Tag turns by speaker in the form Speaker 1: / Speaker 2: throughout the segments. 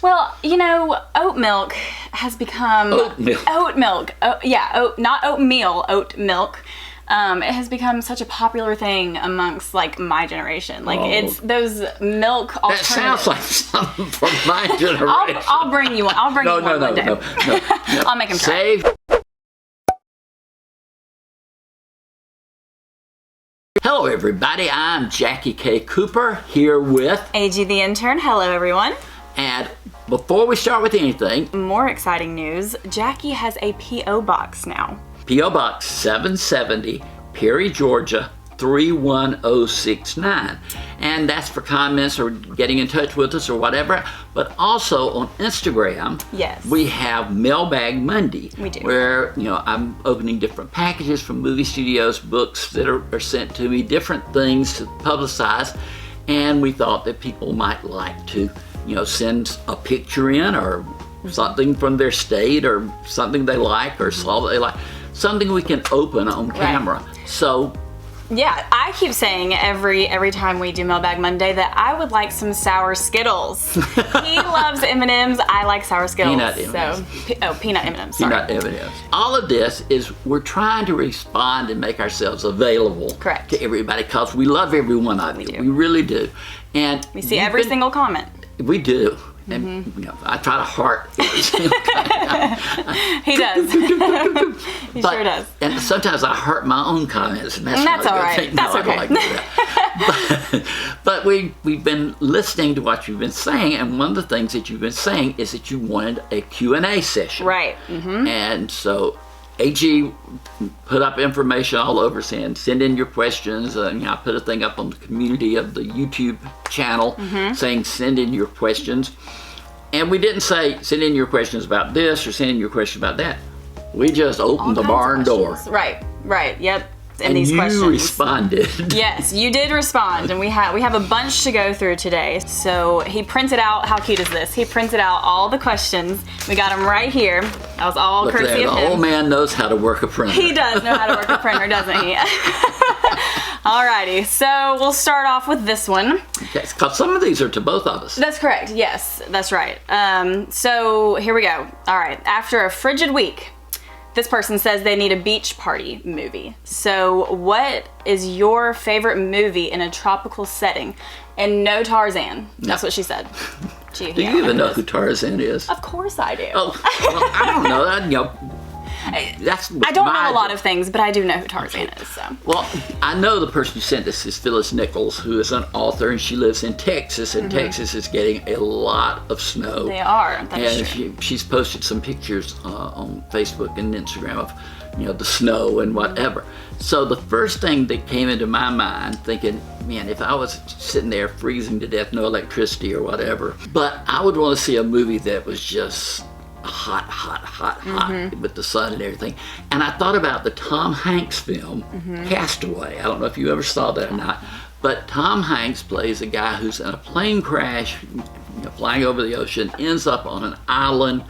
Speaker 1: Well, you know, oat milk has become...
Speaker 2: Oat milk.
Speaker 1: Oat milk. Not oatmeal, oat milk. It has become such a popular thing amongst, like, my generation. Like, it's those milk alternatives.
Speaker 2: That sounds like something from my generation.
Speaker 1: I'll bring you one. I'll bring you one day.
Speaker 2: No.
Speaker 1: I'll make him try.
Speaker 2: Save. Hello, everybody. I'm JackieKCooper here with
Speaker 1: AG the intern. Hello, everyone.
Speaker 2: And before we start with anything,
Speaker 1: more exciting news. Jackie has a P.O. box now.
Speaker 2: P.O. Box 770, Perry, Georgia 31069. And that's for comments or getting in touch with us or whatever. But also on Instagram,
Speaker 1: yes,
Speaker 2: we have Mailbag Monday.
Speaker 1: We do.
Speaker 2: Where, you know, I'm opening different packages from movie studios, books that are sent to me, different things to publicize. And we thought that people might like to, you know, send a picture in or something from their state or something they like or saw that they like. Something we can open on camera. Right. So,
Speaker 1: yeah, I keep saying every time we do Mailbag Monday that I would like some sour Skittles. He loves M&Ms. I like sour Skittles.
Speaker 2: Peanut M&Ms.
Speaker 1: Peanut M&Ms. Sorry.
Speaker 2: Peanut M&Ms. All of this is we're trying to respond and make ourselves available to everybody because we love every one of you. We really do. And
Speaker 1: we see every single comment.
Speaker 2: We do. And you know, I try to heart every single comment.
Speaker 1: He does. He sure does.
Speaker 2: And sometimes I heart my own comments, and that's
Speaker 1: all right. That's okay.
Speaker 2: I don't like that. but we've been listening to what you've been saying, and one of the things that you've been saying is that you wanted a Q&A session.
Speaker 1: Right.
Speaker 2: And so AG put up information all over saying send in your questions. You know, I put a thing up on the community of the YouTube channel saying send in your questions. And we didn't say send in your questions about this or send in your questions about that. We just opened the barn door.
Speaker 1: Right, yep.
Speaker 2: And
Speaker 1: these
Speaker 2: you
Speaker 1: questions.
Speaker 2: Responded.
Speaker 1: Yes, you did respond, and we have a bunch to go through today. So he printed out, how cute is this? He printed out all the questions. We got them right here. That was all
Speaker 2: Look
Speaker 1: courtesy
Speaker 2: there,
Speaker 1: of him.
Speaker 2: The old man knows how to work a printer.
Speaker 1: He does know how to work a printer, doesn't he? Alrighty, so we'll start off with this one.
Speaker 2: Okay, because some of these are to both of us.
Speaker 1: That's correct, yes, that's right. So here we go. All right, after a frigid week, this person says they need a beach party movie. So what is your favorite movie in a tropical setting? And no Tarzan. That's what she said.
Speaker 2: Do you even know who Tarzan is?
Speaker 1: Of course I do.
Speaker 2: Oh, well, I don't know. I don't
Speaker 1: know a lot of things, but I do know who Tarzan is. So.
Speaker 2: Well, I know the person who sent this is Phyllis Nichols, who is an author, and she lives in Texas, and Texas is getting a lot of snow.
Speaker 1: They are.
Speaker 2: And she's posted some pictures on Facebook and Instagram of, you know, the snow and whatever. So the first thing that came into my mind, thinking, man, if I was sitting there freezing to death, no electricity or whatever, but I would want to see a movie that was just hot with the sun and everything. And I thought about the Tom Hanks film, Castaway. I don't know if you ever saw that or not, but Tom Hanks plays a guy who's in a plane crash, you know, flying over the ocean, ends up on an island,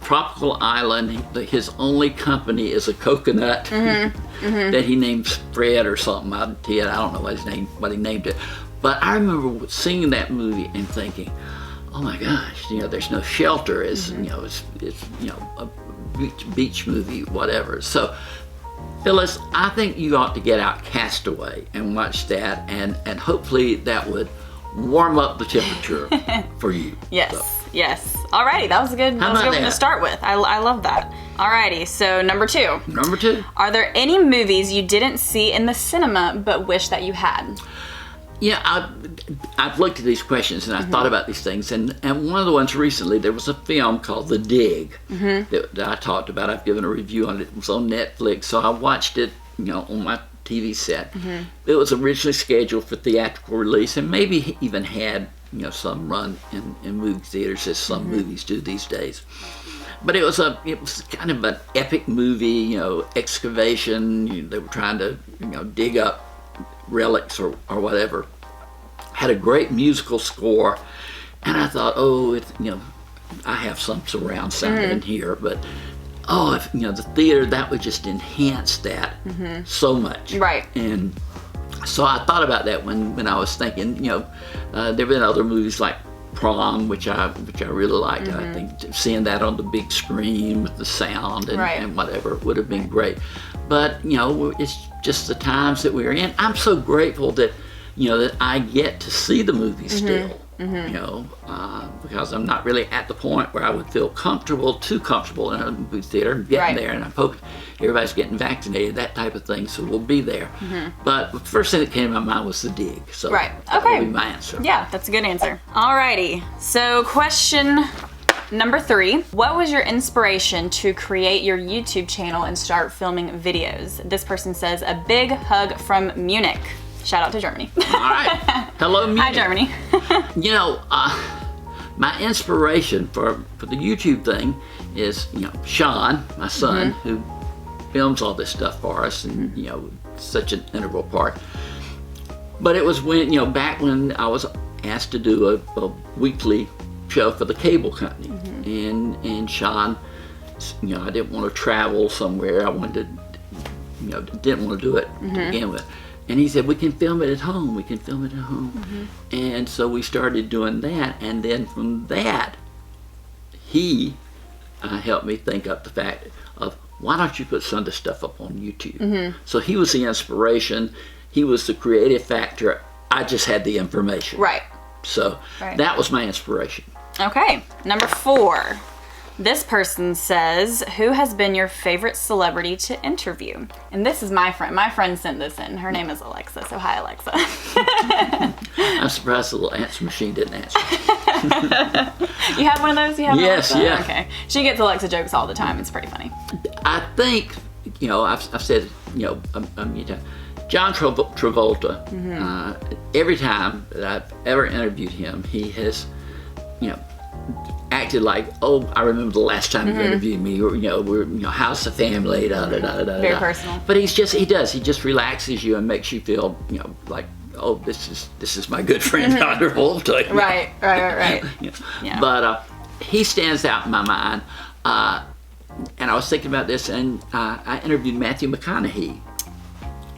Speaker 2: tropical island. His only company is a coconut that he names Fred or something. I don't know what he named it. But I remember seeing that movie and thinking, oh my gosh, you know, there's no shelter. It's you know, it's you know, a beach movie, whatever. So, Phyllis, I think you ought to get out Castaway and watch that, and hopefully that would warm up the temperature for you.
Speaker 1: Yes, yes. Alrighty, that was a good one to start with. I love that. Alrighty, so number two. Number two. Are there any movies you didn't see in the cinema but wish that you had?
Speaker 2: Yeah, I've looked at these questions and I thought about these things, and one of the ones recently, there was a film called The Dig that I talked about. I've given a review on it. It was on Netflix, so I watched it, you know, on my TV set. It was originally scheduled for theatrical release and maybe even had, you know, some run in movie theaters as some movies do these days. But it was kind of an epic movie, you know, excavation. They were trying to, you know, dig up relics or whatever. Had a great musical score, and I thought, oh, you know, I have some surround sound in here, but if, you know, the theater, that would just enhance that so much.
Speaker 1: Right.
Speaker 2: And so I thought about that when I was thinking, you know, there have been other movies like Prom, which I really liked. I think seeing that on the big screen with the sound and whatever would have been great. But you know, it's just the times that we're in. I'm so grateful that that I get to see the movie still. Because I'm not really at the point where I would feel too comfortable in a movie theater, getting there, and I hope everybody's getting vaccinated, that type of thing, so we'll be there. But the first thing that came to my mind was The Dig, so that would be my answer.
Speaker 1: Yeah, that's a good answer. Alrighty, so question number 3. What was your inspiration to create your YouTube channel and start filming videos? This person says, a big hug from Munich. Shout out to Germany.
Speaker 2: All right. Hello, Munich.
Speaker 1: Hi, Germany.
Speaker 2: My inspiration for the YouTube thing is, Sean, my son, who films all this stuff for us, and, such an integral part. But it was when, back when I was asked to do a weekly show for the cable company. And Sean, I didn't want to travel somewhere. I wanted to, didn't want to do it to begin with. And he said, we can film it at home. We can film it at home. And so we started doing that. And then from that, he helped me think up the fact of, why don't you put some of the stuff up on YouTube? So he was the inspiration. He was the creative factor. I just had the information.
Speaker 1: Right.
Speaker 2: So that was my inspiration.
Speaker 1: Okay, number 4. This person says, who has been your favorite celebrity to interview? And this is my friend. My friend sent this in. Her name is Alexa, so hi, Alexa.
Speaker 2: I'm surprised the little answer machine didn't answer.
Speaker 1: You have one of those? You have
Speaker 2: Yes,
Speaker 1: Alexa?
Speaker 2: yeah.
Speaker 1: Okay. She gets Alexa jokes all the time. It's pretty funny.
Speaker 2: I think, I've said, John Travolta, every time that I've ever interviewed him, he has, acted like, oh, I remember the last time you interviewed me, or how's the family,
Speaker 1: Very personal.
Speaker 2: But he just relaxes you and makes you feel, like, oh, this is my good friend John Travolta.
Speaker 1: Right. Yeah.
Speaker 2: But he stands out in my mind. And I was thinking about this, and I interviewed Matthew McConaughey.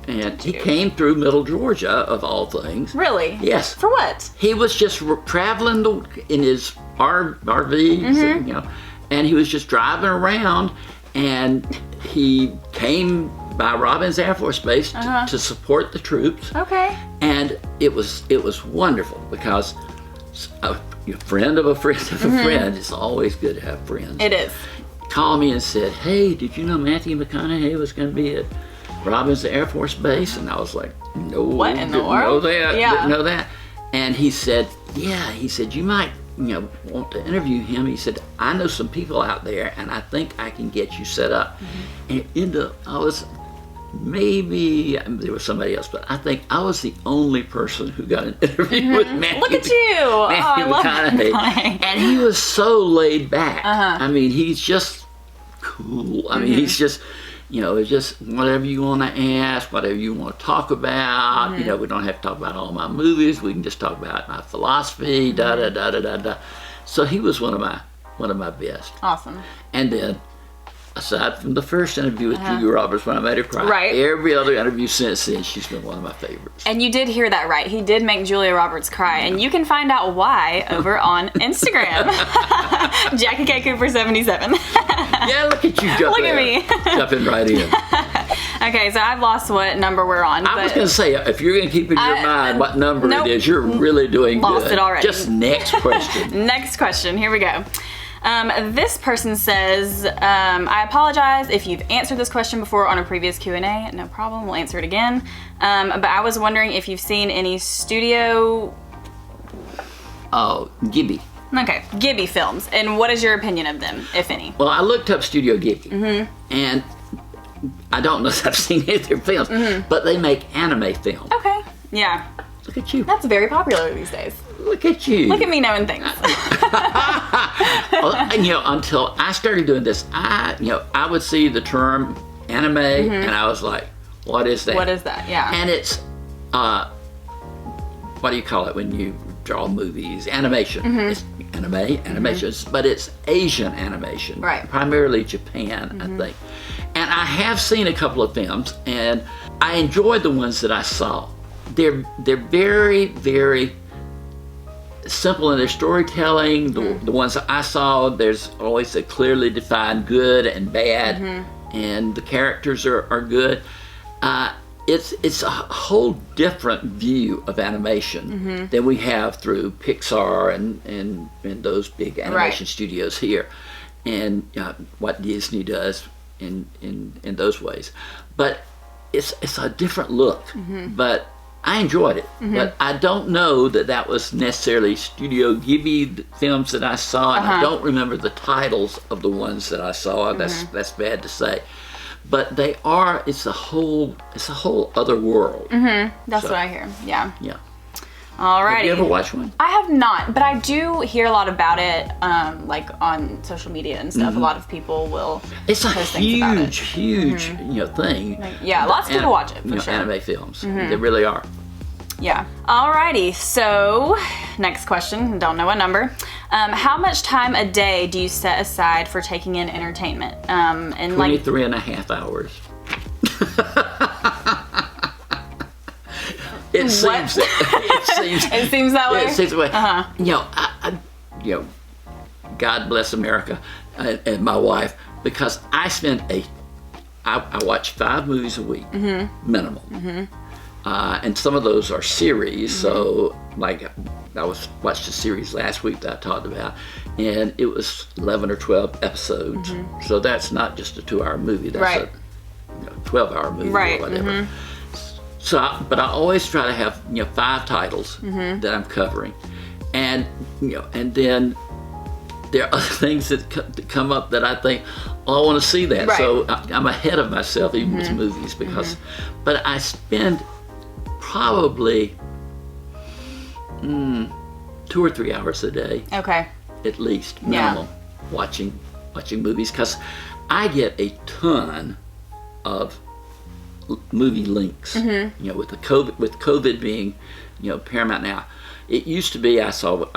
Speaker 2: And he came through Middle Georgia, of all things.
Speaker 1: Really?
Speaker 2: Yes.
Speaker 1: For what?
Speaker 2: He was just traveling in his RV, and he was just driving around, and he came by Robins Air Force Base to support the troops.
Speaker 1: Okay.
Speaker 2: And it was wonderful, because a friend of a friend of a friend, it's always good to have friends.
Speaker 1: It is.
Speaker 2: Called me and said, hey, did you know Matthew McConaughey was going to be at Robins Air Force Base? And I was like, no,
Speaker 1: what in the
Speaker 2: didn't
Speaker 1: world?
Speaker 2: know that,
Speaker 1: Yeah.
Speaker 2: didn't know that. And he said, you might, want to interview him. He said, I know some people out there, and I think I can get you set up. And maybe there was somebody else, but I think I was the only person who got an interview with Matthew.
Speaker 1: Look at you!
Speaker 2: Matthew McConaughey. And he was so laid back. I mean, he's just cool. I mean, he's just, it's just whatever you want to ask, whatever you want to talk about. We don't have to talk about all my movies. We can just talk about my philosophy. So he was one of my best.
Speaker 1: Awesome.
Speaker 2: And then, aside from the first interview with Julia Roberts when I made her cry,
Speaker 1: Right.
Speaker 2: every other interview since then, she's been one of my favorites.
Speaker 1: And you did hear that right. He did make Julia Roberts cry, and you can find out why over on Instagram. JackieKCooper 77.
Speaker 2: Yeah, look at you jumping.
Speaker 1: Look at me.
Speaker 2: Jumping right in.
Speaker 1: Okay, so I've lost what number we're on.
Speaker 2: I was going to say, if you're going to keep in your mind what number
Speaker 1: nope.
Speaker 2: it is, you're really doing
Speaker 1: Lost
Speaker 2: good.
Speaker 1: it already.
Speaker 2: Just next question.
Speaker 1: Next question. Here we go. This person says, I apologize if you've answered this question before on a previous Q&A. No problem. We'll answer it again. But I was wondering if you've seen any studio...
Speaker 2: Oh, Ghibli.
Speaker 1: Okay, Ghibli films. And what is your opinion of them, if any?
Speaker 2: Well, I looked up Studio Ghibli. And I don't know if I've seen any of their films, but they make anime films.
Speaker 1: Okay. Yeah.
Speaker 2: Look at you.
Speaker 1: That's very popular these days.
Speaker 2: Look at you.
Speaker 1: Look at me knowing things.
Speaker 2: Well, and, until I started doing this, I would see the term anime, and I was like, what is that?
Speaker 1: What is that? Yeah.
Speaker 2: And it's, what do you call it when you draw movies? Animation. It's animations, but it's Asian animation.
Speaker 1: Right.
Speaker 2: Primarily Japan, I think. And I have seen a couple of films, and I enjoyed the ones that I saw. They're very, very simple in their storytelling. The ones that I saw, there's always a clearly defined good and bad, and the characters are good. It's a whole different view of animation than we have through Pixar and those big animation studios here, and what Disney does in those ways. But it's a different look. But I enjoyed it. But I don't know that was necessarily Studio Ghibli films that I saw, and I don't remember the titles of the ones that I saw. That's bad to say. But they are. It's a whole other world.
Speaker 1: That's what I hear. Yeah.
Speaker 2: Yeah.
Speaker 1: Alrighty.
Speaker 2: Have you ever watched one?
Speaker 1: I have not, but I do hear a lot about it, like on social media and stuff. A lot of people will.
Speaker 2: It's a
Speaker 1: post things about it.
Speaker 2: huge thing.
Speaker 1: Yeah, lots of people watch it for sure.
Speaker 2: Anime films, they really are.
Speaker 1: Yeah. Alrighty. So, next question. Don't know what number. How much time a day do you set aside for taking in entertainment? And
Speaker 2: 23 and a half hours. It seems
Speaker 1: it seems that way.
Speaker 2: It seems that way. I God bless America and my wife, because I watch 5 movies a week, minimum. And some of those are series. So, like, I watched a series last week that I talked about, and it was 11 or 12 episodes. So that's not just a 2-hour movie. That's a 12-hour movie or whatever. So, but I always try to have 5 titles that I'm covering, and and then there are other things that come up that I think, oh, I want to see that. So I'm ahead of myself even with movies, because, but I spend probably 2 or 3 hours a day.
Speaker 1: Okay.
Speaker 2: At least, minimum, watching movies, because I get a ton of movie links. With COVID being, paramount now. It used to be I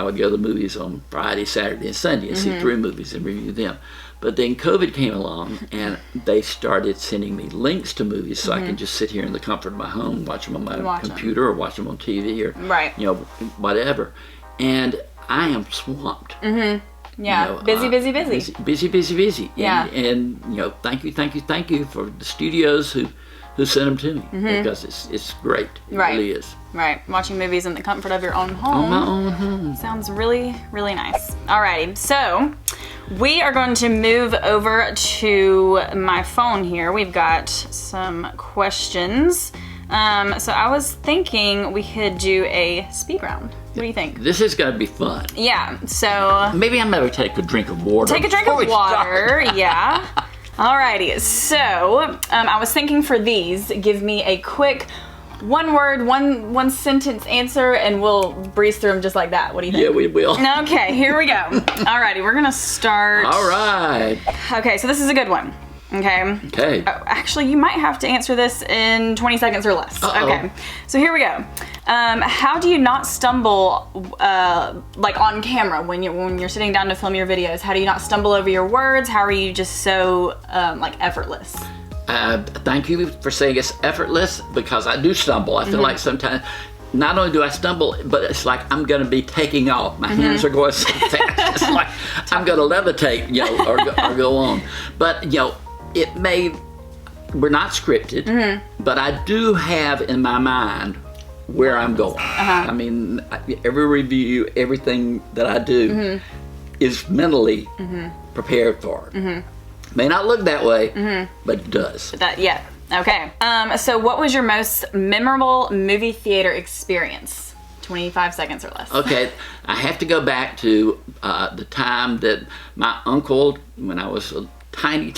Speaker 2: would go to the movies on Friday, Saturday, and Sunday and see 3 movies and review them. But then COVID came along, and they started sending me links to movies, so I can just sit here in the comfort of my home, watch them on my computer, or watch them on TV, or whatever. And I am swamped.
Speaker 1: Yeah,
Speaker 2: busy.
Speaker 1: Yeah.
Speaker 2: And thank you for the studios who sent them to me, because it's great. It really is.
Speaker 1: Right. Watching movies in the comfort of your own home.
Speaker 2: On my own home.
Speaker 1: Sounds really, really nice. Alrighty, so we are going to move over to my phone here. We've got some questions. So I was thinking we could do a speed round. What do you think?
Speaker 2: This is going to be fun.
Speaker 1: Yeah, so...
Speaker 2: Maybe I better take a drink of water.
Speaker 1: Take a drink of water, yeah. Alrighty, so I was thinking for these, give me a quick one-word, one sentence answer, and we'll breeze through them just like that. What do you think?
Speaker 2: Yeah, we will.
Speaker 1: Okay, here we go. Alrighty, we're gonna start.
Speaker 2: All right.
Speaker 1: Okay, so this is a good one. Okay.
Speaker 2: Okay.
Speaker 1: Oh, actually, you might have to answer this in 20 seconds or less. Okay. So here we go. How do you not stumble, like on camera when you're sitting down to film your videos? How do you not stumble over your words? How are you just so like effortless?
Speaker 2: Thank you for saying it's effortless, because I do stumble. I feel like sometimes. Not only do I stumble, but it's like I'm going to be taking off. My hands are going so fast. It's like I'm going to levitate, or go on. But we're not scripted, but I do have in my mind where I'm going. I mean, every review, everything that I do is mentally prepared for. May not look that way, but it does.
Speaker 1: Okay. So what was your most memorable movie theater experience? 25 seconds or less.
Speaker 2: Okay. I have to go back to the time that my uncle, when I was a tiny,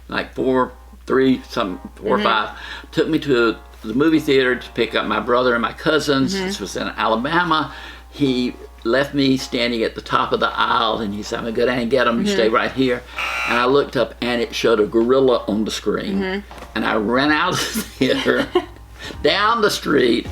Speaker 2: like 4 or 5, took me to the movie theater to pick up my brother and my cousins. This was in Alabama. He left me standing at the top of the aisle, and he said, I'm gonna go down and get them. You stay right here. And I looked up, and it showed a gorilla on the screen. And I ran out of the theater, down the street.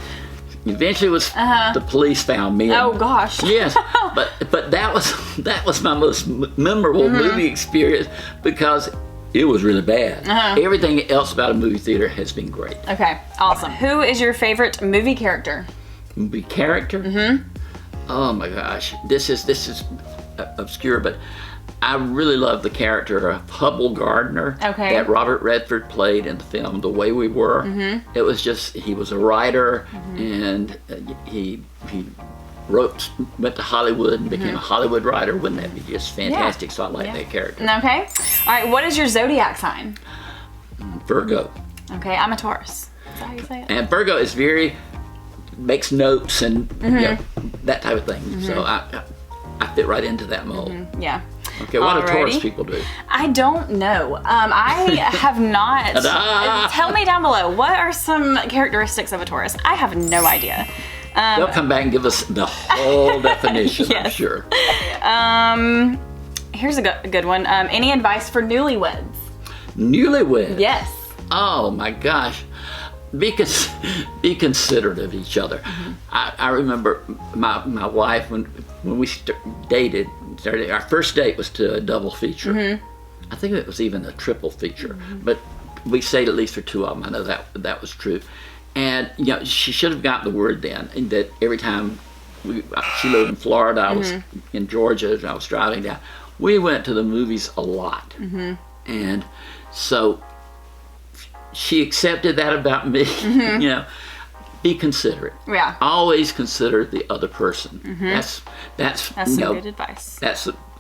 Speaker 2: Eventually, the police found me.
Speaker 1: Oh gosh.
Speaker 2: Yes, but that was my most memorable movie experience, because it was really bad. Everything else about a movie theater has been great.
Speaker 1: Okay, awesome. Who is your favorite movie character?
Speaker 2: Movie character? Oh my gosh, this is obscure, but I really love the character of Hubble Gardner that Robert Redford played in the film The Way We Were. It was just, he was a writer, and he went to Hollywood and became a Hollywood writer. Wouldn't that be just fantastic? So I like that character.
Speaker 1: Okay. All right, what is your zodiac sign?
Speaker 2: Virgo.
Speaker 1: Okay, I'm a Taurus. Is that how you say it?
Speaker 2: And Virgo is makes notes and you know, that type of thing. So I fit right into that mold.
Speaker 1: Yeah.
Speaker 2: Okay, what do Taurus people do?
Speaker 1: I don't know. I have not. Tell me down below, what are some characteristics of a Taurus? I have no idea.
Speaker 2: They'll come back and give us the whole definition, I'm sure.
Speaker 1: Here's a good one. Any advice for newlyweds?
Speaker 2: Newlyweds?
Speaker 1: Yes.
Speaker 2: Oh my gosh. Be considerate of each other. I remember my wife, when we dated, our first date was to a double feature. I think it was even a triple feature, but we stayed at least for 2 of them. I know that was true. And you know, she should have gotten the word then that every time she lived in Florida, I was in Georgia, and I was driving down. We went to the movies a lot, and so she accepted that about me. You know, be considerate.
Speaker 1: Yeah.
Speaker 2: Always consider the other person. That's
Speaker 1: some good advice.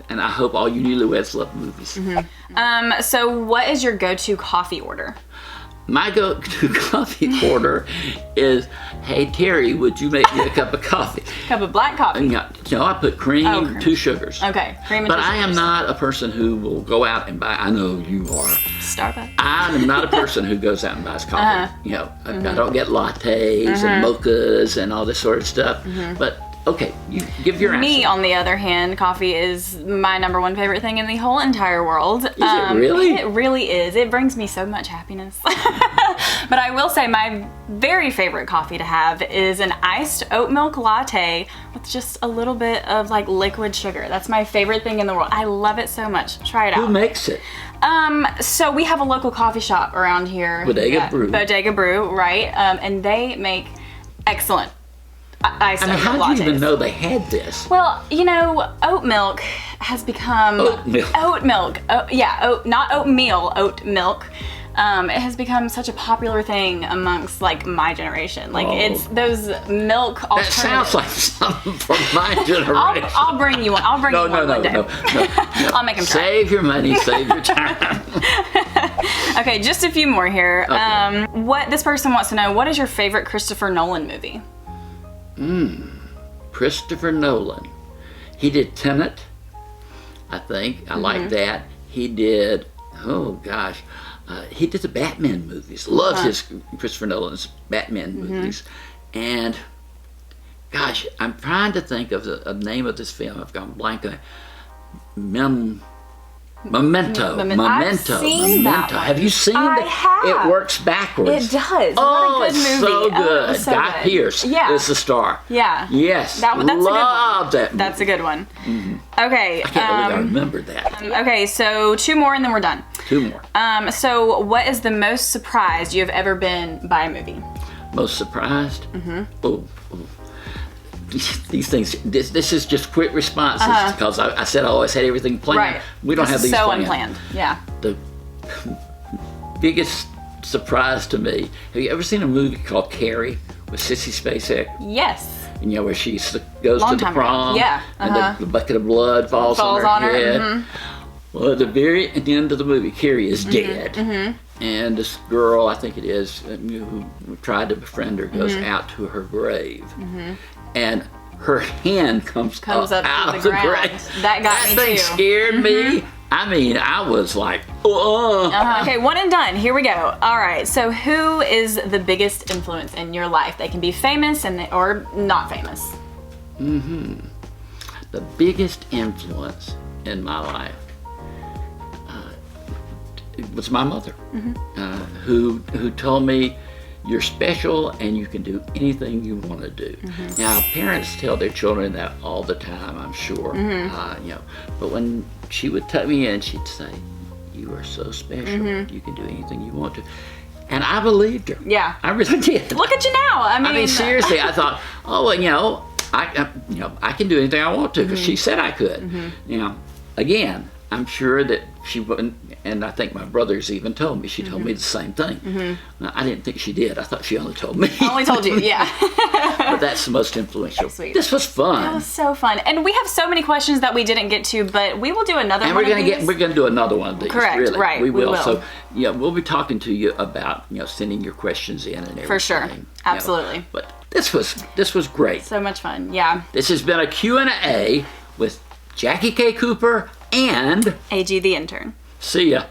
Speaker 2: And I hope all you newlyweds love movies.
Speaker 1: So what is your go-to coffee order?
Speaker 2: My go-to coffee order is, hey Terry, would you make me a cup of coffee?
Speaker 1: Cup of black coffee?
Speaker 2: No, I put cream, 2 sugars.
Speaker 1: Okay, cream and 2
Speaker 2: But I
Speaker 1: sugars.
Speaker 2: am not a person who will go out and buy, I know you are.
Speaker 1: Starbucks.
Speaker 2: I am not a person who goes out and buys coffee. You know, I don't get lattes and mochas and all this sort of stuff. But okay, you give your answer.
Speaker 1: Me, on the other hand, coffee is my #1 favorite thing in the whole entire world. Is
Speaker 2: it really?
Speaker 1: It really is. It brings me so much happiness. But I will say my very favorite coffee to have is an iced oat milk latte with just a little bit of like liquid sugar. That's my favorite thing in the world. I love it so much. Try it out.
Speaker 2: Who makes it?
Speaker 1: So we have a local coffee shop around here.
Speaker 2: Bodega Brew.
Speaker 1: Bodega Brew, right? And they make excellent iced oat milk lattes.
Speaker 2: How did you even know they had this?
Speaker 1: Well, you know, oat milk has become...
Speaker 2: Oat milk.
Speaker 1: Oat milk. Not oatmeal, oat milk. It has become such a popular thing amongst, like, my generation. Like, it's those milk alternatives.
Speaker 2: That sounds like something from my generation.
Speaker 1: I'll bring you one. I'll bring you one one day.
Speaker 2: No.
Speaker 1: I'll make them try.
Speaker 2: Save your money, save your time.
Speaker 1: Okay, just a few more here.
Speaker 2: Okay.
Speaker 1: What this person wants to know, what is your favorite Christopher Nolan movie?
Speaker 2: Christopher Nolan. He did Tenet, I think. I like that. He did, oh gosh, he did the Batman movies. Love his Christopher Nolan's Batman movies. And gosh, I'm trying to think of the name of this film. I've gone blank on it. Memento.
Speaker 1: I've seen that one.
Speaker 2: Have you seen
Speaker 1: I
Speaker 2: that?
Speaker 1: have.
Speaker 2: It works backwards.
Speaker 1: It does.
Speaker 2: Oh,
Speaker 1: what a good
Speaker 2: it's
Speaker 1: movie.
Speaker 2: so good.
Speaker 1: Oh, so
Speaker 2: Guy
Speaker 1: good.
Speaker 2: Pearce is the star.
Speaker 1: Yeah.
Speaker 2: Yes.
Speaker 1: That's
Speaker 2: Love
Speaker 1: a good one.
Speaker 2: that.
Speaker 1: That's a good one. Okay.
Speaker 2: I can't believe I remembered that.
Speaker 1: Okay, so 2 more and then we're done.
Speaker 2: 2 more.
Speaker 1: So what is the most surprised you have ever been by a movie?
Speaker 2: Most surprised? Oh. These things, this is just quick responses because I said I always had everything planned.
Speaker 1: Right.
Speaker 2: We don't have these
Speaker 1: so
Speaker 2: planned.
Speaker 1: Unplanned. Yeah.
Speaker 2: The biggest surprise to me, have you ever seen a movie called Carrie with Sissy Spacek?
Speaker 1: Yes.
Speaker 2: And you know where she goes to the prom and the bucket of blood falls on her head. Well, at the very end of the movie, Carrie is dead. And this girl, I think it is, who tried to befriend her, goes out to her grave. And her hand comes up out of the grave.
Speaker 1: That got me
Speaker 2: thing
Speaker 1: too.
Speaker 2: scared me. I mean, I was like,
Speaker 1: Okay, 1 and done. Here we go. All right. So, who is the biggest influence in your life? They can be famous or not famous.
Speaker 2: The biggest influence in my life was my mother, who told me, you're special and you can do anything you want to do. Now, parents tell their children that all the time, I'm sure. You know, but when she would tuck me in, she'd say, you are so special. You can do anything you want to. And I believed her.
Speaker 1: Yeah.
Speaker 2: I really did.
Speaker 1: Look at you now. I mean,
Speaker 2: seriously, I thought, oh, well, you know, I can do anything I want to because she said I could. You know, again, I'm sure that she wouldn't, and I think my brothers even told me. She told me the same thing. Now, I didn't think she did. I thought she only told me.
Speaker 1: I only told you, yeah.
Speaker 2: But that's the most influential.
Speaker 1: Sweet.
Speaker 2: This was fun.
Speaker 1: It was so fun, and we have so many questions that we didn't get to, but we will do another
Speaker 2: And
Speaker 1: one.
Speaker 2: we're gonna do another one of these.
Speaker 1: Correct,
Speaker 2: really.
Speaker 1: right,
Speaker 2: We
Speaker 1: we
Speaker 2: will.
Speaker 1: will.
Speaker 2: So yeah, we'll be talking to you about sending your questions in and everything.
Speaker 1: For sure. Absolutely.
Speaker 2: But this was great.
Speaker 1: So much fun, yeah.
Speaker 2: This has been a Q&A with Jackie K. Cooper and
Speaker 1: AG the intern.
Speaker 2: see ya.